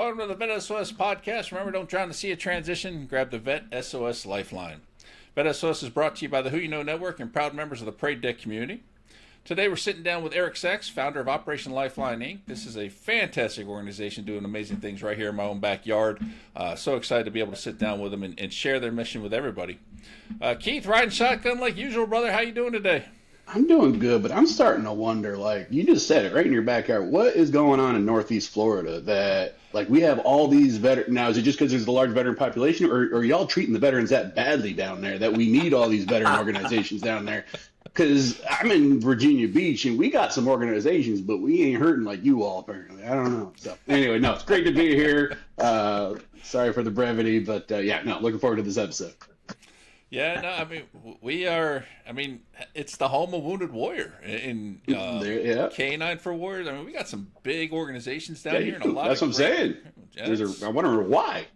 Welcome to the VET S.O.S podcast. Remember, don't drown to see a transition. Grab the VET S.O.S Lifeline. VET S.O.S is brought to you by the Who You Know Network and proud members of the Parade Deck community. Today we're sitting down with Erick Saks, founder of Operation Lifeline, Inc. This is a fantastic organization doing amazing things right here in my own backyard. So excited to be able to sit down with them and share their mission with everybody. Keith, riding shotgun like usual, brother. How you doing today? I'm doing good, but I'm starting to wonder, like, you just said it right in your backyard. What is going on in Northeast Florida that, like, we have all these veterans? Now, is it just because there's a large veteran population, or are y'all treating the veterans that badly down there that we need all these veteran organizations down there? Because I'm in Virginia Beach, and we got some organizations, but we ain't hurting like you all, apparently. I don't know. So, anyway, no, it's great to be here. Sorry for the brevity, but, looking forward to this episode. Yeah, no, I mean, we are, it's the home of Wounded Warrior in K9 for Warriors. I mean, we got some big organizations down here. And a lot that's what I'm saying. I wonder why.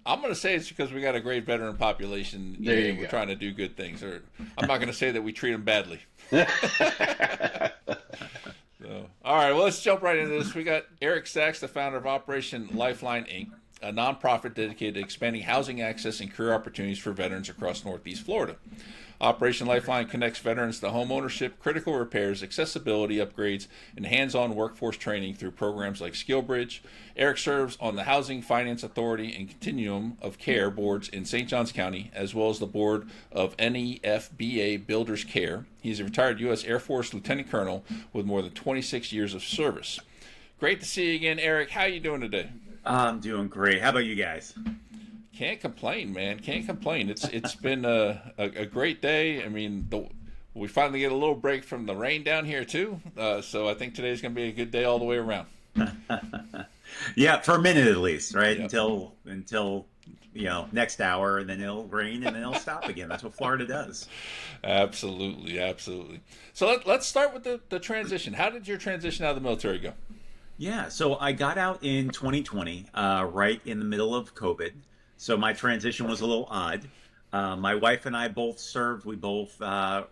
I'm going to say it's because we got a great veteran population. We're trying to do good things. Or I'm not going to say that we treat them badly. So, all right, well, let's jump right into this. We got Erick Saks, the founder of Operation Lifeline, Inc., a nonprofit dedicated to expanding housing access and career opportunities for veterans across Northeast Florida. Operation Lifeline connects veterans to home ownership, critical repairs, accessibility upgrades, and hands-on workforce training through programs like SkillBridge. Erick serves on the Housing Finance Authority and Continuum of Care boards in St. Johns County, as well as the board of NEFBA Builders Care. He's a retired U.S. Air Force Lieutenant Colonel with more than 26 years of service. Great to see you again, Erick. How are you doing today? I'm doing great. How about you guys? Can't complain, man. Can't complain. It's been a great day. I mean, we finally get a little break from the rain down here too. So I think today's going to be a good day all the way around. Yeah, for a minute at least, right? Yep. Until next hour, and then it'll rain and then it'll stop again. That's what Florida does. Absolutely. So let's start with the transition. How did your transition out of the military go? Yeah, so I got out in 2020, right in the middle of COVID. So my transition was a little odd. My wife and I both served. We both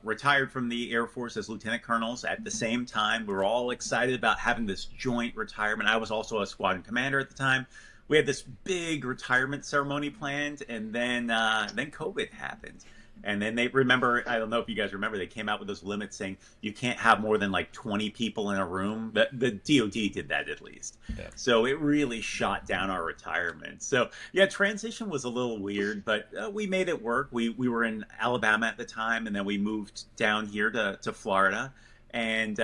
retired from the Air Force as lieutenant colonels at the same time. We were all excited about having this joint retirement. I was also a squadron commander at the time. We had this big retirement ceremony planned, and then COVID happened. And then I don't know if you guys remember, they came out with those limits saying you can't have more than like 20 people in a room. The DOD did that at least. Yeah. So it really shot down our retirement. So yeah, transition was a little weird, but we made it work. We were in Alabama at the time, and then we moved down here to Florida, and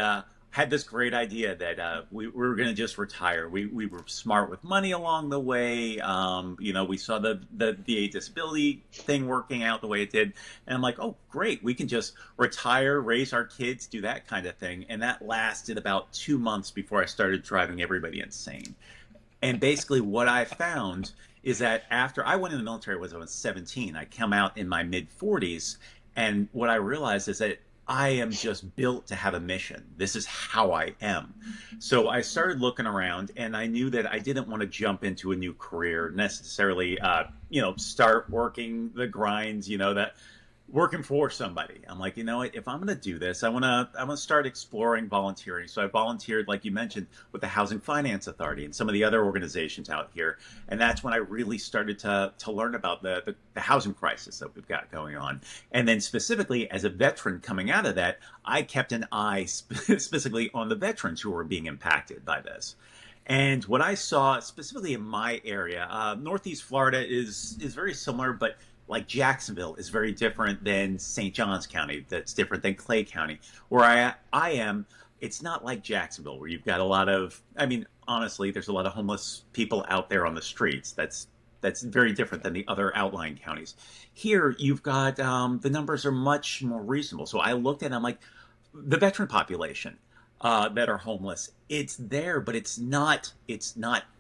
had this great idea that we were going to just retire. We were smart with money along the way. We saw the VA disability thing working out the way it did. And I'm like, oh, great. We can just retire, raise our kids, do that kind of thing. And that lasted about 2 months before I started driving everybody insane. And basically what I found is that after I went in the military when I was 17, I come out in my mid-40s. And what I realized is that I am just built to have a mission. This is how I am. So I started looking around, and I knew that I didn't want to jump into a new career necessarily, start working the grinds, that working for somebody. I'm like, you know what, if I'm going to do this, I want to start exploring volunteering. So I volunteered, like you mentioned, with the Housing Finance Authority and some of the other organizations out here. And that's when I really started to learn about the housing crisis that we've got going on. And then specifically as a veteran coming out of that, I kept an eye specifically on the veterans who were being impacted by this. And what I saw specifically in my area, Northeast Florida is very similar, but like Jacksonville is very different than St. Johns County. That's different than Clay County. Where I am, it's not like Jacksonville, where you've got a lot of, honestly, there's a lot of homeless people out there on the streets. That's very different than the other outlying counties. Here, you've got, the numbers are much more reasonable. So I looked at it, I'm like, the veteran population that are homeless, it's there, but it's not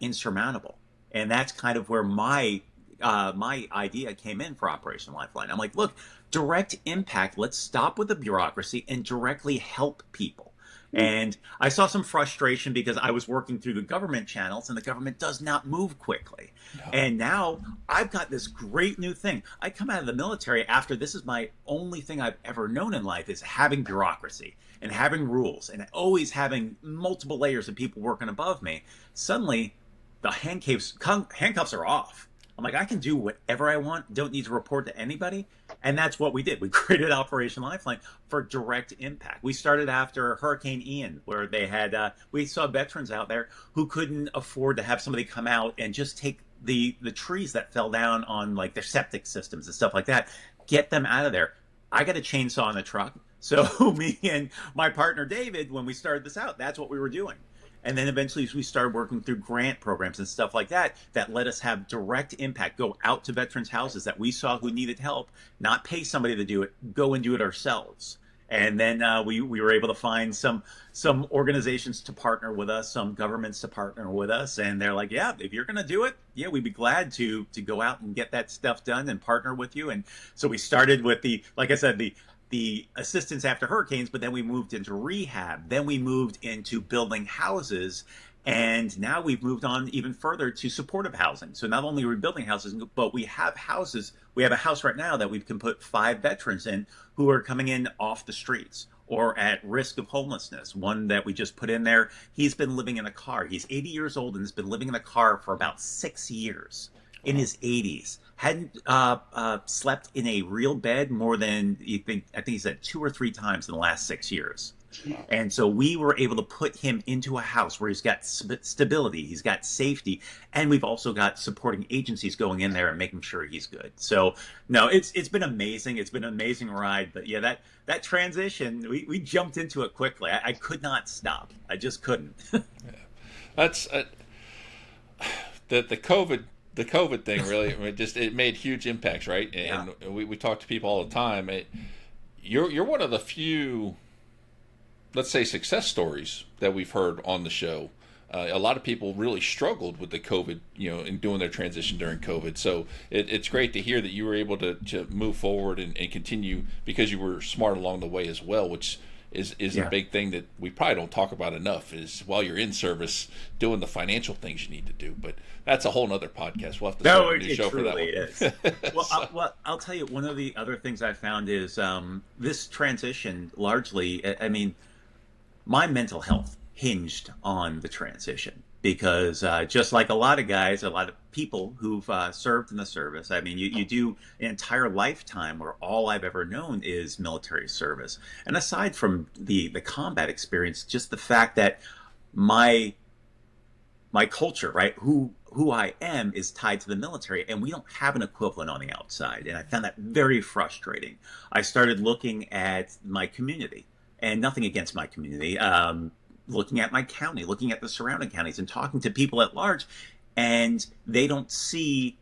insurmountable. And that's kind of where my idea came in for Operation Lifeline. I'm like, look, direct impact. Let's stop with the bureaucracy and directly help people. And I saw some frustration because I was working through the government channels and the government does not move quickly. No. And now I've got this great new thing. I come out of the military after this is my only thing I've ever known in life is having bureaucracy and having rules and always having multiple layers of people working above me. Suddenly the handcuffs are off. I'm like, I can do whatever I want, don't need to report to anybody. And that's what we did. We created Operation Lifeline for direct impact. We started after Hurricane Ian, where they had, we saw veterans out there who couldn't afford to have somebody come out and just take the trees that fell down on like their septic systems and stuff like that, get them out of there. I got a chainsaw in the truck. So me and my partner, David, when we started this out, that's what we were doing. And then eventually we started working through grant programs and stuff like that that let us have direct impact, go out to veterans' houses that we saw who needed help, not pay somebody to do it, go and do it ourselves. And then we were able to find some organizations to partner with us, some governments to partner with us. And they're like, yeah, if you're going to do it, yeah, we'd be glad to go out and get that stuff done and partner with you. And so we started with like I said, the assistance after hurricanes, but then we moved into rehab. Then we moved into building houses. And now we've moved on even further to supportive housing. So not only are we building houses, but we have houses. We have a house right now that we can put 5 veterans in who are coming in off the streets or at risk of homelessness. One that we just put in there, he's been living in a car. He's 80 years old and has been living in a car for about 6 years. In his 80s, hadn't slept in a real bed more than I think he said 2 or 3 times in the last 6 years. And so we were able to put him into a house where he's got stability, he's got safety, and we've also got supporting agencies going in there and making sure he's good. So no, it's been amazing. It's been an amazing ride. But yeah, that transition, we jumped into it quickly. I could not stop. I just couldn't. Yeah. That's the COVID thing really, it made huge impacts, right? And yeah. we talk to people all the time. You're one of the few, let's say, success stories that we've heard on the show. A lot of people really struggled with the COVID, in doing their transition during COVID. So it's great to hear that you were able to move forward and continue because you were smart along the way as well, which is yeah. a big thing that we probably don't talk about enough is while you're in service, doing the financial things you need to do. But that's a whole nother podcast. We'll have to start a new show for that one. Is. Well, I'll tell you, one of the other things I found is this transition largely, I mean, my mental health hinged on the transition because just like a lot of guys, a lot of people who've served in the service, I mean, you do an entire lifetime where all I've ever known is military service. And aside from the combat experience, just the fact that my culture, right, who I am is tied to the military, and we don't have an equivalent on the outside. And I found that very frustrating. I started looking at my community, and nothing against my community, looking at my county, looking at the surrounding counties and talking to people at large, and they don't see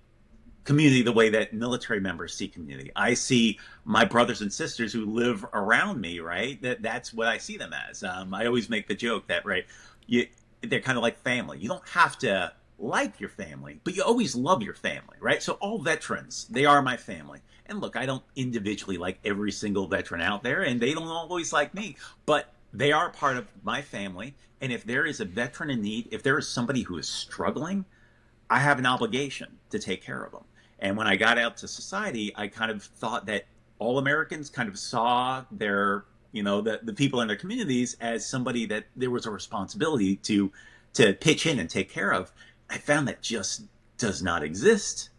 community the way that military members see community. I see my brothers and sisters who live around me, right? That's what I see them as. I always make the joke that, right, they're kind of like family. You don't have to like your family, but you always love your family, right? So all veterans, they are my family. And look, I don't individually like every single veteran out there, and they don't always like me, but they are part of my family. And if there is a veteran in need, if there is somebody who is struggling, I have an obligation to take care of them. And when I got out to society, I kind of thought that all Americans kind of saw their, the people in their communities as somebody that there was a responsibility to pitch in and take care of. I found that just does not exist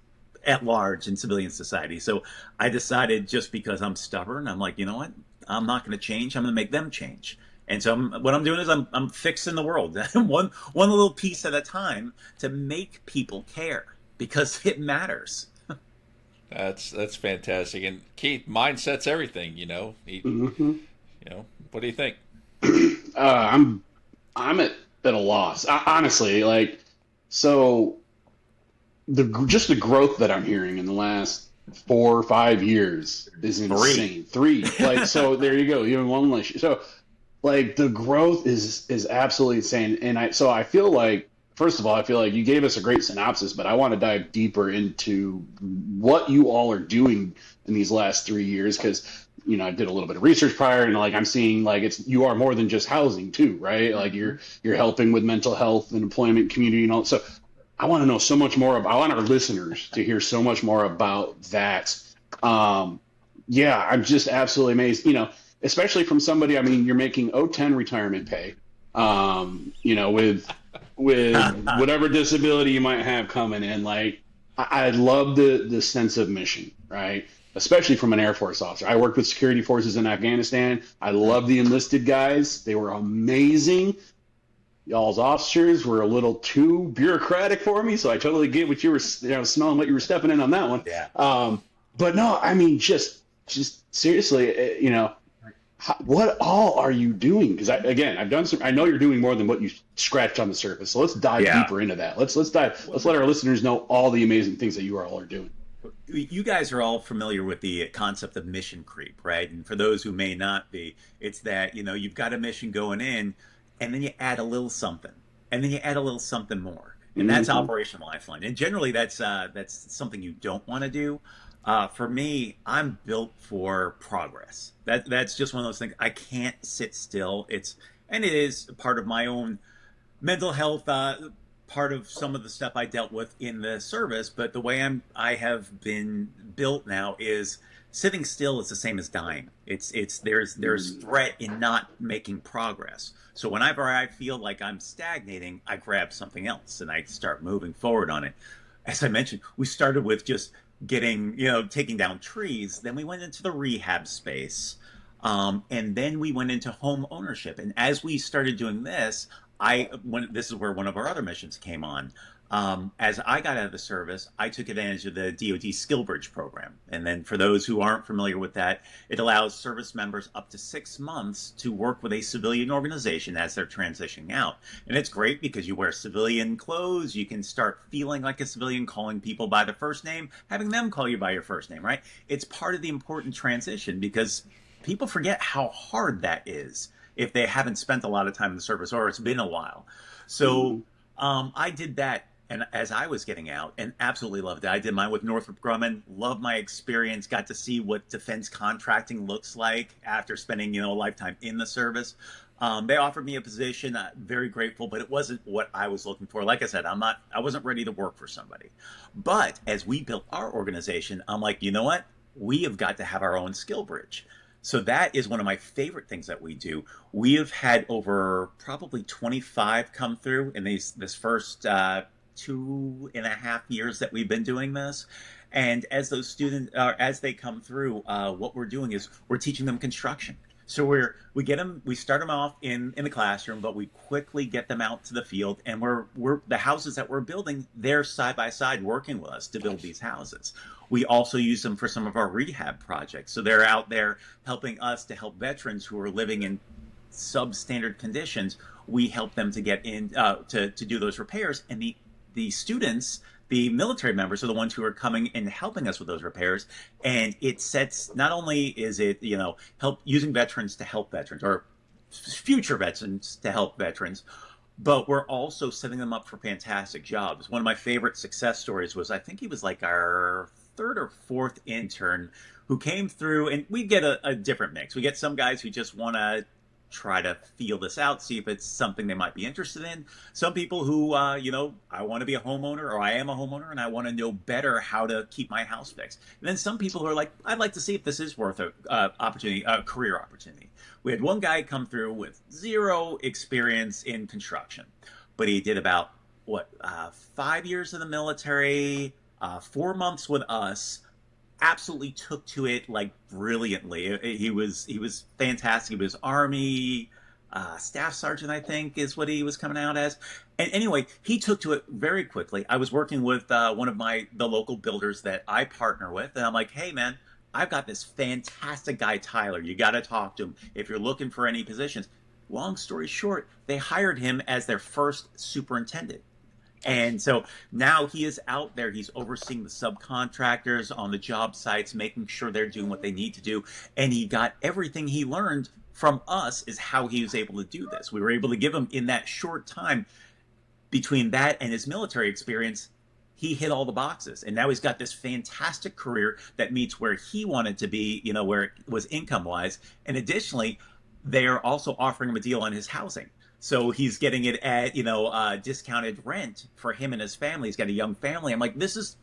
at large in civilian society. So I decided, just because I'm stubborn, I'm like, you know what? I'm not going to change. I'm going to make them change. And so what I'm doing is I'm fixing the world one little piece at a time to make people care because it matters. That's fantastic. And Keith, mindset's everything, Mm-hmm. What do you think? I'm at a loss, honestly. So just the growth that I'm hearing in the last 4 or 5 years is insane. 3. So there you go. Even one less. So the growth is absolutely insane. And I feel like first of all, I feel like you gave us a great synopsis, but I want to dive deeper into what you all are doing in these last 3 years because I did a little bit of research prior, and like I'm seeing like you are more than just housing too, right? Like you're helping with mental health and employment, community, and all. So I want to know so much more about. I want our listeners to hear so much more about that. Yeah, I'm just absolutely amazed. Especially from somebody. I mean, you're making 010 retirement pay. With whatever disability you might have coming in. Like, I love the sense of mission, right? Especially from an Air Force officer. I worked with security forces in Afghanistan. I love the enlisted guys. They were amazing. Y'all's officers were a little too bureaucratic for me, so I totally get what you were, smelling what you were stepping in on that one. Yeah. But no, I mean, just seriously, what all are you doing? Because I've done some. I know you're doing more than what you scratched on the surface. So let's dive deeper into that. Let's dive. Let's let our listeners know all the amazing things that you all are doing. You guys are all familiar with the concept of mission creep, right? And for those who may not be, it's that you've got a mission going in, and then you add a little something, and then you add a little something more, and that's Operation Lifeline. And generally, that's something you don't want to do. For me, I'm built for progress. That's just one of those things. I can't sit still. It is part of my own mental health, part of some of the stuff I dealt with in the service. But the way I have been built now is sitting still is the same as dying. There's threat in not making progress. So whenever I feel like I'm stagnating, I grab something else and I start moving forward on it. As I mentioned, we started with just taking down trees. Then we went into the rehab space. And then we went into home ownership. And as we started doing this, this is where one of our other missions came on. As I got out of the service, I took advantage of the DoD SkillBridge program. And then for those who aren't familiar with that, it allows service members up to 6 months to work with a civilian organization as they're transitioning out. And it's great because you wear civilian clothes. You can start feeling like a civilian, calling people by their first name, having them call you by your first name, right? It's part of the important transition because people forget how hard that is if they haven't spent a lot of time in the service or it's been a while. So I did that. And as I was getting out, and absolutely loved it. I did mine with Northrop Grumman, loved my experience, got to see what defense contracting looks like after spending, a lifetime in the service. They offered me a position, very grateful, but it wasn't what I was looking for. Like I said, I wasn't ready to work for somebody. But as we built our organization, I'm like, you know what? We have got to have our own SkillBridge. So that is one of my favorite things that we do. We have had over probably 25 come through in this first 2.5 years that we've been doing this. And as those students, as they come through, what we're doing is we're teaching them construction. So we start them off in the classroom, but we quickly get them out to the field, and we're the houses that we're building, they're side by side working with us to build these houses. We also use them for some of our rehab projects. So they're out there helping us to help veterans who are living in substandard conditions. We help them to get in to do those repairs, and the students, the military members, are the ones who are coming and helping us with those repairs. And it sets, not only is it, help using veterans to help veterans or future veterans to help veterans, but we're also setting them up for fantastic jobs. One of my favorite success stories was, I think he was like our third or fourth intern who came through, and we get a different mix. We get some guys who just want to try to feel this out, see if it's something they might be interested in. Some people who, I want to be a homeowner, or I am a homeowner, and I want to know better how to keep my house fixed. And then some people who are like, I'd like to see if this is worth a career opportunity. We had one guy come through with 0 experience in construction, but he did about 5 years in the military, 4 months with us. Absolutely took to it like brilliantly. He was fantastic. He was Army staff sergeant, I think, is what he was coming out as. And anyway, he took to it very quickly. I was working with one of the local builders that I partner with, and I'm like, hey man, I've got this fantastic guy, Tyler. You got to talk to him if you're looking for any positions. Long story short, they hired him as their first superintendent. And so now he is out there. He's overseeing the subcontractors on the job sites, making sure they're doing what they need to do. And he got everything he learned from us is how he was able to do this. We were able to give him in that short time between that and his military experience, he hit all the boxes. And now he's got this fantastic career that meets where he wanted to be, where it was income wise. And additionally, they're also offering him a deal on his housing. So he's getting it at, discounted rent for him and his family. He's got a young family. I'm like, this is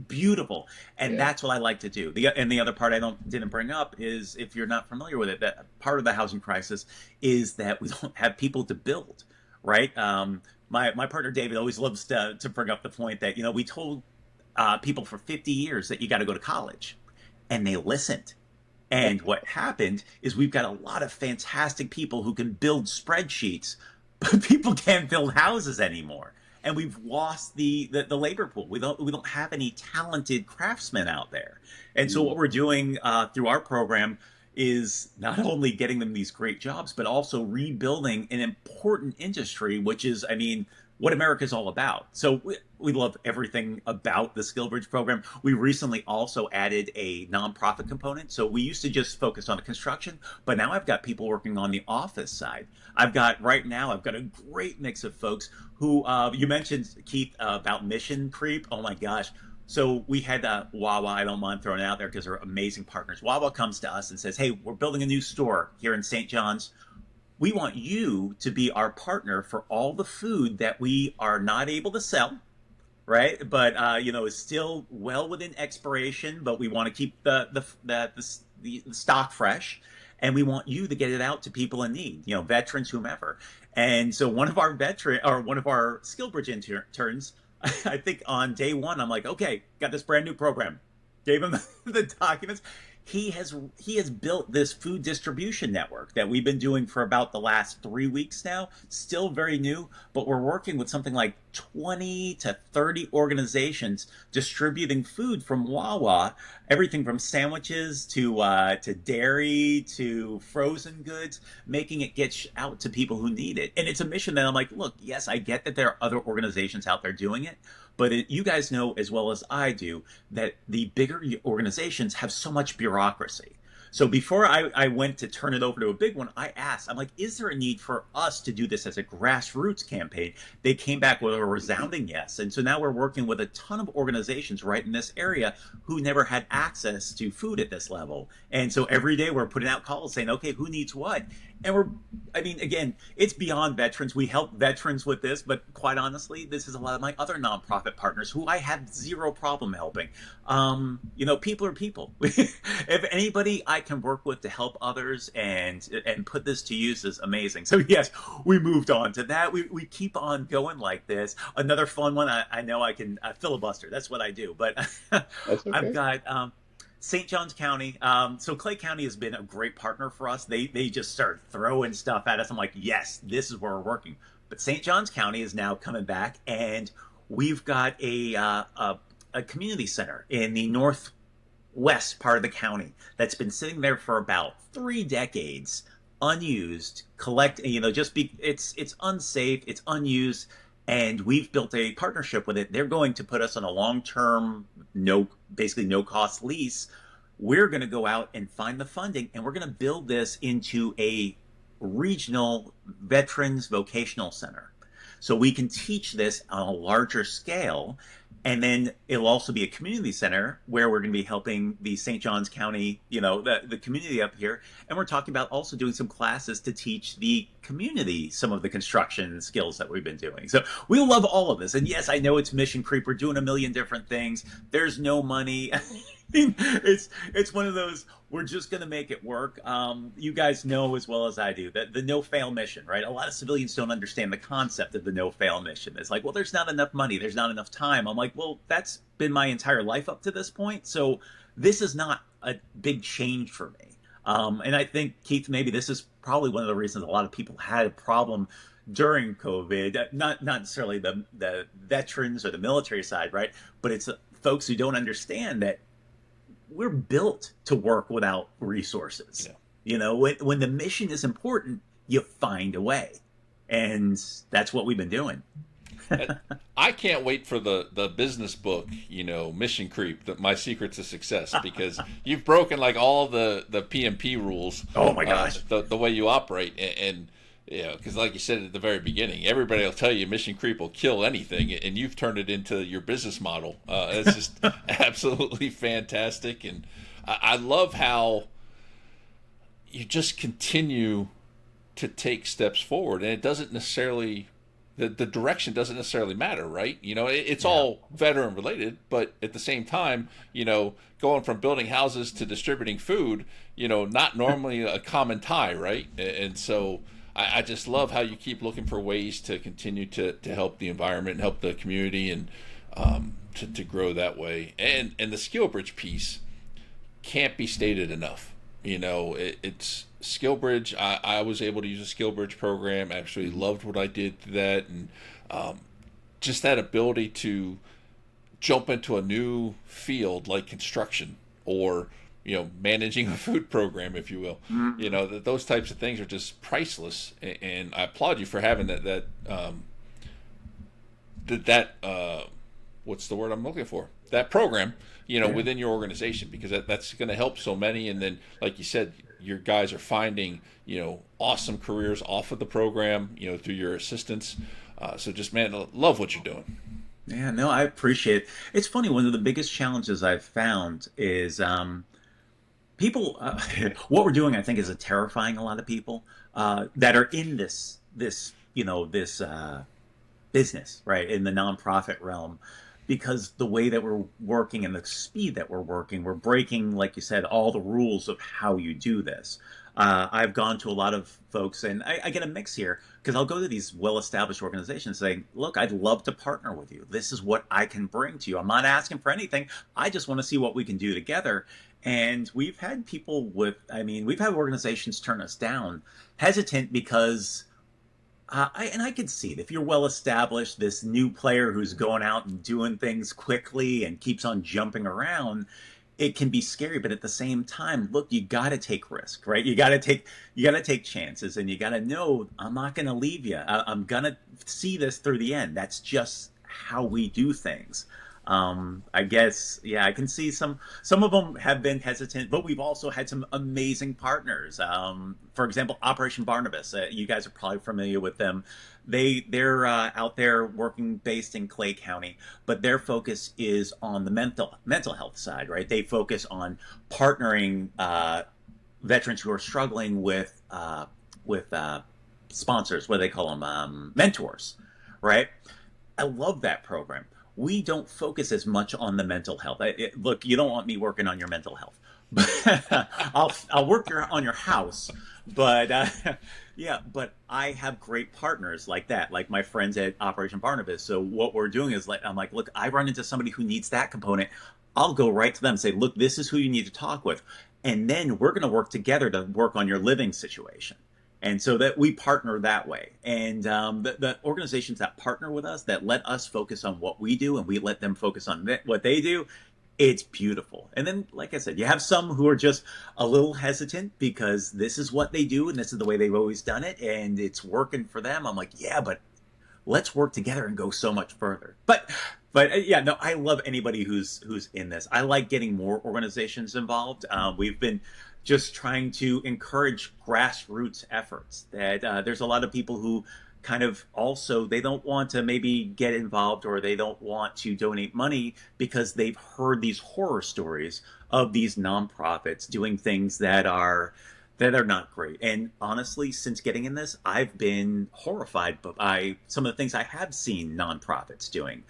beautiful. And that's what I like to do. The other part I didn't bring up is, if you're not familiar with it, that part of the housing crisis is that we don't have people to build, right? My partner David always loves to bring up the point that, we told people for 50 years that you got to go to college, and they listened. And what happened is we've got a lot of fantastic people who can build spreadsheets, but people can't build houses anymore. And we've lost the labor pool. We don't have any talented craftsmen out there. And so what we're doing through our program is not only getting them these great jobs, but also rebuilding an important industry, which is, what America's all about. So we love everything about the SkillBridge program. We recently also added a nonprofit component. So we used to just focus on the construction, but now I've got people working on the office side. I've got a great mix of folks who, you mentioned, Keith, about mission creep. Oh my gosh. So we had Wawa, I don't mind throwing it out there because they're amazing partners. Wawa comes to us and says, hey, we're building a new store here in St. John's. We want you to be our partner for all the food that we are not able to sell, right? But is still well within expiration, but we want to keep the stock fresh, and we want you to get it out to people in need, veterans, whomever. And so one of our SkillBridge interns, I think on day one, I'm like, okay, got this brand new program. Gave him the documents. He has built this food distribution network that we've been doing for about the last 3 weeks now. Still very new, but we're working with something like 20 to 30 organizations distributing food from Wawa, everything from sandwiches to dairy to frozen goods, making it get out to people who need it. And it's a mission that I'm like, look, yes, I get that there are other organizations out there doing it, but you guys know as well as I do that the bigger organizations have so much bureaucracy. So before I went to turn it over to a big one, I asked, I'm like, is there a need for us to do this as a grassroots campaign? They came back with a resounding yes. And so now we're working with a ton of organizations right in this area who never had access to food at this level. And so every day we're putting out calls saying, okay, who needs what? And again, it's beyond veterans. We help veterans with this, but quite honestly, this is a lot of my other nonprofit partners who I have zero problem helping. People are people. If anybody I can work with to help others and put this to use is amazing. So yes, we moved on to that. We keep on going like this. Another fun one, I know I can filibuster. That's what I do. But okay. I've got St. Johns County. So Clay County has been a great partner for us. They just start throwing stuff at us. I'm like, yes, this is where we're working. But St. Johns County is now coming back, and we've got a community center in the northwest part of the county that's been sitting there for about 3 decades, unused. It's unsafe, it's unused. And we've built a partnership with it. They're going to put us on a long-term, no cost lease. We're going to go out and find the funding, and we're going to build this into a regional veterans vocational center. So we can teach this on a larger scale. And then it'll also be a community center where we're going to be helping the St. Johns County, the community up here. And we're talking about also doing some classes to teach the community some of the construction skills that we've been doing. So we love all of this. And yes, I know it's mission creep. We're doing a million different things. There's no money. It's one of those, we're just going to make it work. You guys know as well as I do that the no-fail mission, right? A lot of civilians don't understand the concept of the no-fail mission. It's like, well, there's not enough money. There's not enough time. I'm like, well, that's been my entire life up to this point. So this is not a big change for me. And I think, Keith, maybe this is probably one of the reasons a lot of people had a problem during COVID, not necessarily the veterans or the military side, right? But it's folks who don't understand that we're built to work without resources. Yeah. When the mission is important, you find a way. And that's what we've been doing. I can't wait for the business book, Mission Creep, My Secret to Success, because you've broken like all the PMP rules. Oh my gosh. The way you operate. And Yeah, because like you said at the very beginning, everybody will tell you mission creep will kill anything, and you've turned it into your business model. It's just absolutely fantastic, and I love how you just continue to take steps forward, and it doesn't necessarily the direction doesn't necessarily matter, right? It's all veteran related, but at the same time, going from building houses to distributing food, not normally a common tie, right? And so I just love how you keep looking for ways to continue to help the environment and help the community, and to grow that way. And the SkillBridge piece can't be stated enough. It's SkillBridge. I was able to use a SkillBridge program. Actually loved what I did through that, and just that ability to jump into a new field like construction, or managing a food program, if you will. Those types of things are just priceless, and I applaud you for having that what's the word I'm looking for? That program, within your organization, because that's going to help so many. And then, like you said, your guys are finding, awesome careers off of the program, through your assistance. So just, man, I love what you're doing. Yeah, no, I appreciate it. It's funny, one of the biggest challenges I've found is people, what we're doing, I think, is terrifying a lot of people that are in this business, right, in the nonprofit realm, because the way that we're working and the speed that we're working, we're breaking, like you said, all the rules of how you do this. I've gone to a lot of folks, and I get a mix here, because I'll go to these well-established organizations saying, look, I'd love to partner with you. This is what I can bring to you. I'm not asking for anything. I just want to see what we can do together. And we've had we've had organizations turn us down, hesitant, because I could see it. If you're well established, this new player who's going out and doing things quickly and keeps on jumping around, it can be scary. But at the same time, look, you got to take risk, right? You got to take chances, and you got to know, I'm not going to leave you. I'm going to see this through the end. That's just how we do things. I guess, I can see some of them have been hesitant, but we've also had some amazing partners. For example, Operation Barnabas. You guys are probably familiar with them. They're out there working based in Clay County, but their focus is on the mental health side, right? They focus on partnering veterans who are struggling with sponsors, what do they call them, mentors, right? I love that program. We don't focus as much on the mental health. Look, you don't want me working on your mental health, but I'll work on your house. But but I have great partners like that, like my friends at Operation Barnabas. So what we're doing is, I'm like, look, I run into somebody who needs that component. I'll go right to them and say, look, this is who you need to talk with, and then we're going to work together to work on your living situation. And so that we partner that way. And the organizations that partner with us, that let us focus on what we do and we let them focus on what they do, it's beautiful. And then, like I said, you have some who are just a little hesitant because this is what they do and this is the way they've always done it and it's working for them. I'm like, yeah, but let's work together and go so much further. But no, I love anybody who's in this. I like getting more organizations involved. We've been just trying to encourage grassroots efforts. That there's a lot of people who kind of also, they don't want to maybe get involved or they don't want to donate money because they've heard these horror stories of these nonprofits doing things that are not great. And honestly, since getting in this, I've been horrified by some of the things I have seen nonprofits doing.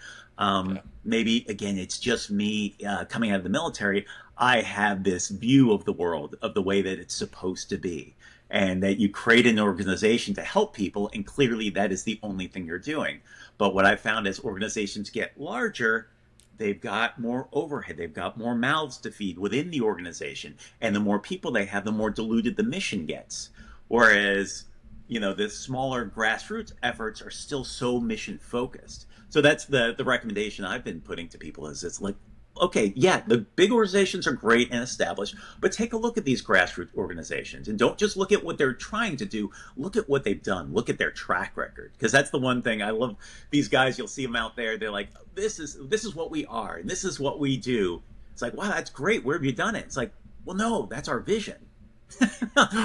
Maybe, again, it's just me coming out of the military. I have this view of the world of the way that it's supposed to be, and that you create an organization to help people, and clearly that is the only thing you're doing. But what I found as organizations get larger, they've got more overhead, they've got more mouths to feed within the organization, and the more people they have, the more diluted the mission gets. Whereas, the smaller grassroots efforts are still so mission focused. So that's the recommendation I've been putting to people is it's like, okay, yeah, the big organizations are great and established, but take a look at these grassroots organizations and don't just look at what they're trying to do. Look at what they've done. Look at their track record, because that's the one thing I love. These guys, you'll see them out there. They're like, this is what we are, and this is what we do. It's like, wow, that's great. Where have you done it? It's like, well, no, that's our vision.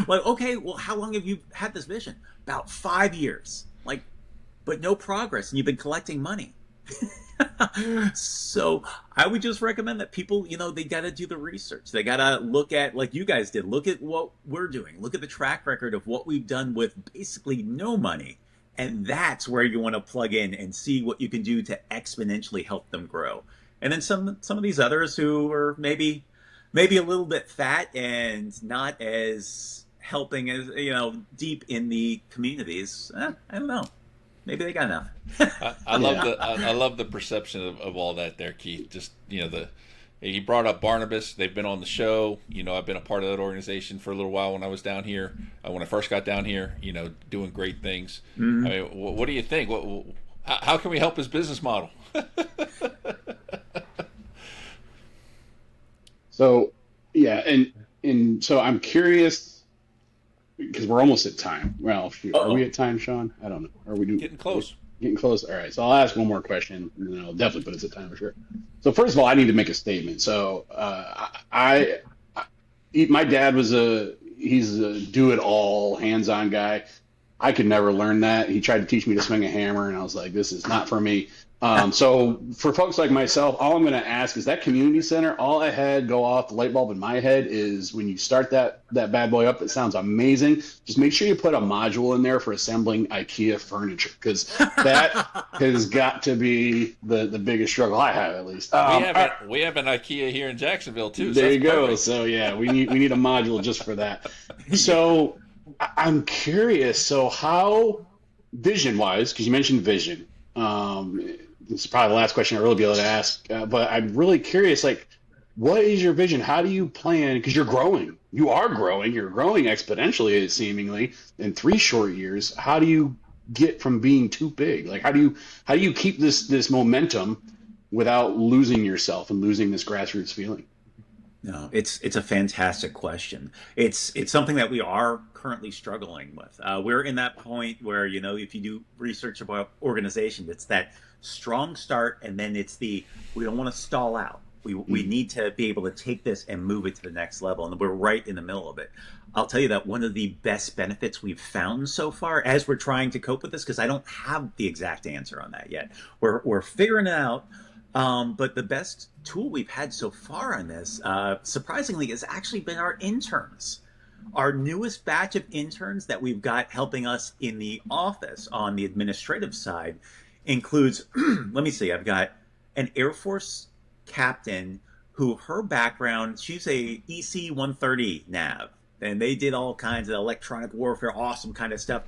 Like, okay, well, how long have you had this vision? About 5 years. Like, but no progress, and you've been collecting money. So I would just recommend that people, they got to do the research. They got to look at, like you guys did, look at what we're doing, look at the track record of what we've done with basically no money. And that's where you want to plug in and see what you can do to exponentially help them grow. And then some of these others who are maybe a little bit fat and not as helping as, deep in the communities. I don't know. Maybe they got enough. I love I love the perception of all that there, Keith. Just you brought up Barnabas. They've been on the show. I've been a part of that organization for a little while when I was down here. When I first got down here, doing great things. Mm-hmm. I mean, what do you think? How can we help his business model? So, yeah, and so I'm curious because we're almost at time. Well, shoot, are we at time, Sean? I don't know. Are we getting close? Getting close. All right. So I'll ask one more question, and then I'll definitely put us at time for sure. So first of all, I need to make a statement. So my dad was he's a do-it-all, hands-on guy. I could never learn that. He tried to teach me to swing a hammer, and I was like, this is not for me. So for folks like myself, all I'm going to ask is that community center, all I had go off the light bulb in my head is when you start that bad boy up, it sounds amazing. Just make sure you put a module in there for assembling IKEA furniture, because that has got to be the biggest struggle I have, at least. We have an IKEA here in Jacksonville too. There you go. Perfect. So yeah, we need a module just for that. So I'm curious. So how vision-wise, because you mentioned vision, this is probably the last question I'll really be able to ask, but I'm really curious, like, what is your vision? How do you plan? Because you're growing. You're growing exponentially, seemingly, in 3 short years. How do you get from being too big? Like, how do you keep this momentum without losing yourself and losing this grassroots feeling? No, it's a fantastic question. It's something that we are currently struggling with. We're in that point where, if you do research about organizations, it's that strong start, and then it's we don't want to stall out. We need to be able to take this and move it to the next level, and we're right in the middle of it. I'll tell you that one of the best benefits we've found so far as we're trying to cope with this, because I don't have the exact answer on that yet. We're figuring it out. But the best tool we've had so far on this, surprisingly, has actually been our interns. Our newest batch of interns that we've got helping us in the office on the administrative side includes, let me see, I've got an Air Force captain who her background, she's a EC-130 nav, and they did all kinds of electronic warfare, awesome kind of stuff.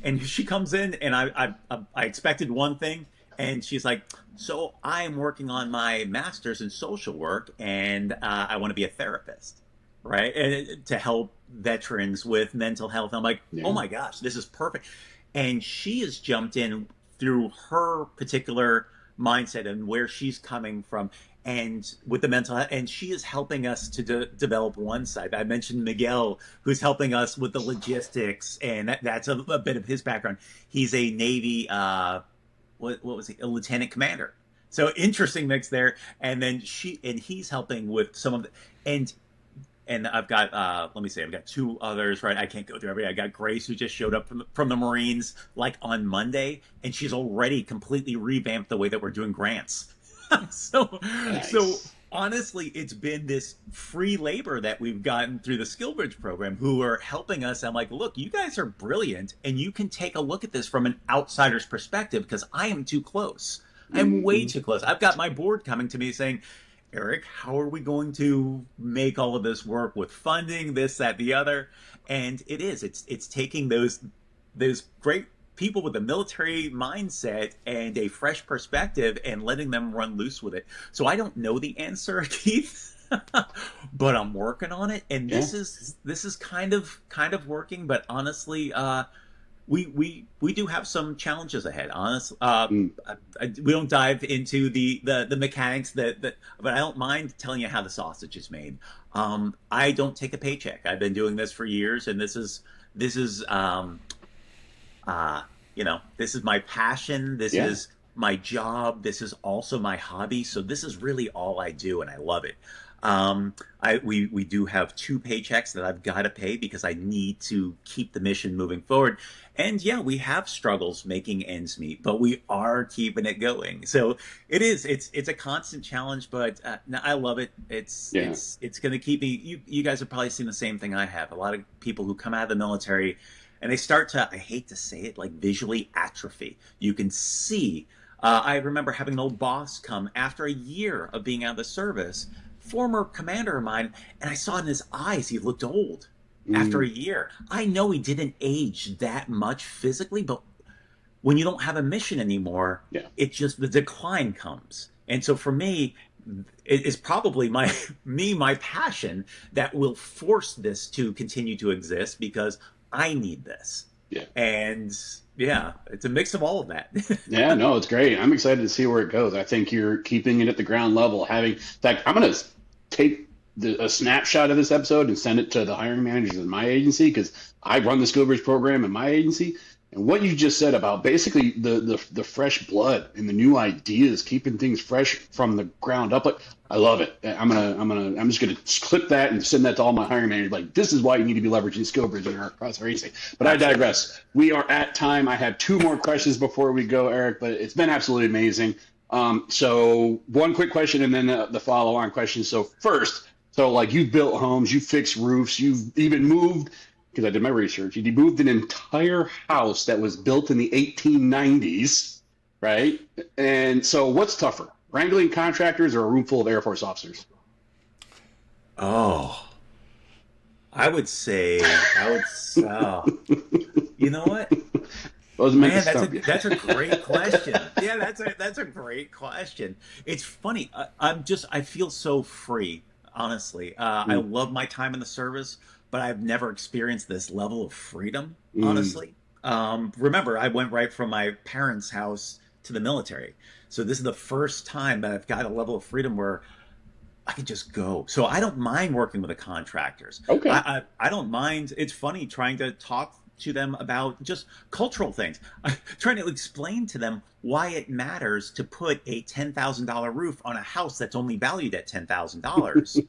And she comes in, and I expected one thing, and she's like, so I'm working on my master's in social work, and I want to be a therapist, right? And to help veterans with mental health. I'm like, oh my gosh, this is perfect. And she has jumped in through her particular mindset and where she's coming from, and with the mental health, and she is helping us to develop one side. I mentioned Miguel, who's helping us with the logistics, and that's a bit of his background. He's a Navy, what was he? A lieutenant commander. So interesting mix there. And then he's helping with some of the, and I've got, let me see, I've got 2 others, right? I can't go through everything. I got Grace, who just showed up from the Marines, like on Monday, and she's already completely revamped the way that we're doing grants. So honestly, it's been this free labor that we've gotten through the SkillBridge program who are helping us. I'm like, look, you guys are brilliant, and you can take a look at this from an outsider's perspective, because I am too close. I'm way too close. I've got my board coming to me saying, Eric, how are we going to make all of this work with funding, this, that, the other? And it's taking those great people with a military mindset and a fresh perspective and letting them run loose with it. So I don't know the answer, Keith, but I'm working on it. And this is kind of working, but honestly, we do have some challenges ahead. Honestly, we don't dive into the mechanics but I don't mind telling you how the sausage is made. I don't take a paycheck. I've been doing this for years, and this is this is my passion. This is my job. This is also my hobby. So this is really all I do, and I love it. We do have two paychecks that I've got to pay because I need to keep the mission moving forward. And yeah, we have struggles making ends meet, but we are keeping it going. So it's a constant challenge, but no, I love it. It's going to keep me. You guys have probably seen the same thing I have. A lot of people who come out of the military and they start to, I hate to say it, like visually atrophy. You can see. I remember having an old boss come after a year of being out of the service, former commander of mine, and I saw in his eyes he looked old after a year. I know he didn't age that much physically, but when you don't have a mission anymore, it just, the decline comes. And so for me, it is probably my passion that will force this to continue to exist because I need this. Yeah. And yeah, it's a mix of all of that. Yeah, no, it's great. I'm excited to see where it goes. I think you're keeping it at the ground level. In fact, I'm going to take a snapshot of this episode and send it to the hiring managers in my agency because I run the SkillBridge program in my agency. And what you just said about basically the fresh blood and the new ideas, keeping things fresh from the ground up, I love it. I'm just gonna clip that and send that to all my hiring managers. Like, this is why you need to be leveraging SkillBridge across our agency. But I digress. We are at time. I have two more questions before we go, Eric. But it's been absolutely amazing. So one quick question and then the follow-on question. So first, like you've built homes, you fixed roofs, you've even moved. Because I did my research, you moved an entire house that was built in the 1890s, right? And so what's tougher, wrangling contractors or a room full of Air Force officers? Oh, I would say, you know what? Man, that's a great question. Yeah, that's a great question. It's funny. I feel so free, honestly. I love my time in the service, but I've never experienced this level of freedom, honestly. Remember, I went right from my parents' house to the military. So this is the first time that I've got a level of freedom where I can just go. So I don't mind working with the contractors. Okay. I don't mind. It's funny trying to talk to them about just cultural things. Trying to explain to them why it matters to put a $10,000 roof on a house that's only valued at $10,000.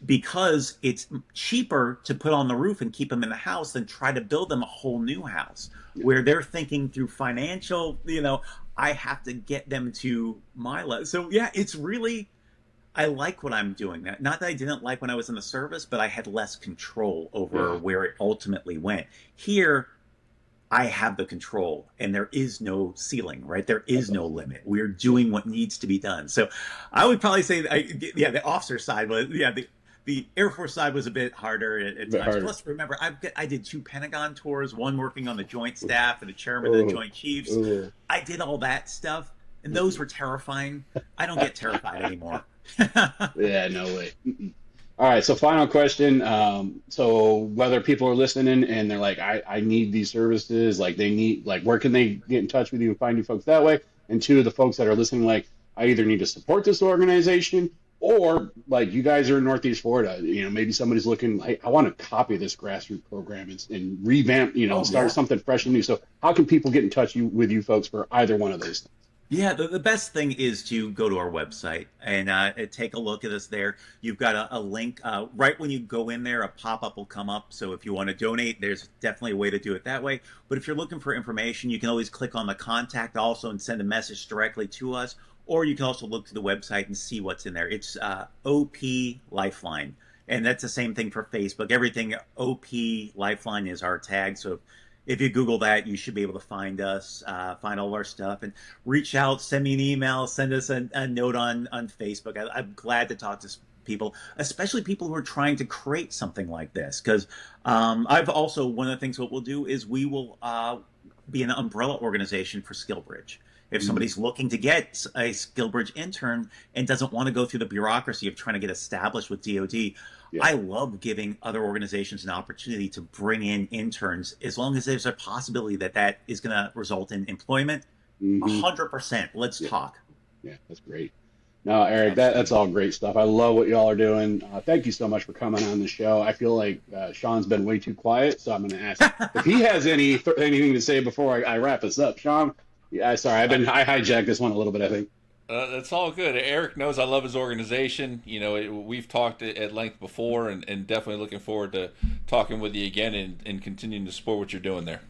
Because it's cheaper to put on the roof and keep them in the house than try to build them a whole new house where they're thinking through financial, I have to get them to my level. So yeah, it's really, I like what I'm doing. Not that I didn't like when I was in the service, but I had less control over where it ultimately went. Here, I have the control and there is no ceiling, right? There is no limit. We're doing what needs to be done. So I would probably say, the officer side was, the Air Force side was a bit harder at times. Plus, remember, I did 2 Pentagon tours, one working on the Joint Staff and the chairman of the Joint Chiefs. I did all that stuff and those were terrifying. I don't get terrified anymore. Yeah, no way. All right, so final question. So whether people are listening and they're like, I need these services, like they need, like where can they get in touch with you and find you folks that way? And two, the folks that are listening, like I either need to support this organization or like you guys are in Northeast Florida, maybe somebody's looking, hey, I want to copy this grassroots program and revamp, start something fresh and new. So how can people get in touch with you folks for either one of those things? Yeah, the best thing is to go to our website and take a look at us there. You've got a link right when you go in there, a pop-up will come up. So if you want to donate, there's definitely a way to do it that way. But if you're looking for information, you can always click on the contact also and send a message directly to us. Or you can also look to the website and see what's in there. It's OP Lifeline. And that's the same thing for Facebook. Everything OP Lifeline is our tag. So if you Google that, you should be able to find us, find all of our stuff, and reach out, send me an email, send us a note on Facebook. I'm glad to talk to people, especially people who are trying to create something like this. Because I've also, one of the things what we'll do is we will be an umbrella organization for SkillBridge. If somebody's looking to get a SkillBridge intern and doesn't want to go through the bureaucracy of trying to get established with DoD, I love giving other organizations an opportunity to bring in interns as long as there's a possibility that is going to result in employment. 100%. Let's talk. Yeah, that's great. No, Eric, that's all great stuff. I love what y'all are doing. Thank you so much for coming on the show. I feel like Sean's been way too quiet, so I'm going to ask if he has anything to say before I wrap this up. Sean, sorry, I hijacked this one a little bit, I think. That's all good. Eric knows I love his organization. We've talked at length before, and definitely looking forward to talking with you again and continuing to support what you're doing there.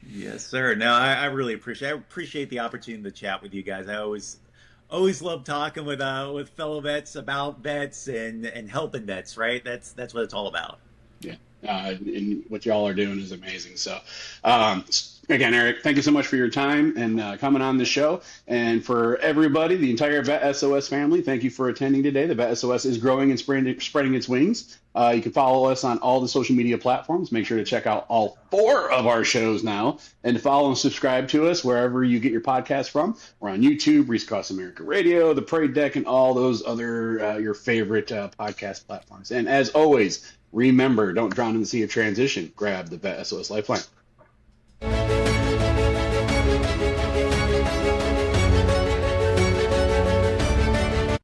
Yes, sir. No, I really appreciate the opportunity to chat with you guys. I always love talking with fellow vets about vets and helping vets. Right? That's what it's all about. Yeah. And what y'all are doing is amazing. So, again, Eric, thank you so much for your time and coming on the show. And for everybody, the entire VET S.O.S family, thank you for attending today. The VET S.O.S is growing and spreading its wings. You can follow us on all the social media platforms. Make sure to check out all 4 of our shows now and to follow and subscribe to us wherever you get your podcast from. We're on YouTube, Reese Cross America Radio, The Parade Deck, and all those other your favorite podcast platforms. And as always, remember, don't drown in the sea of transition. Grab the VET S.O.S Lifeline.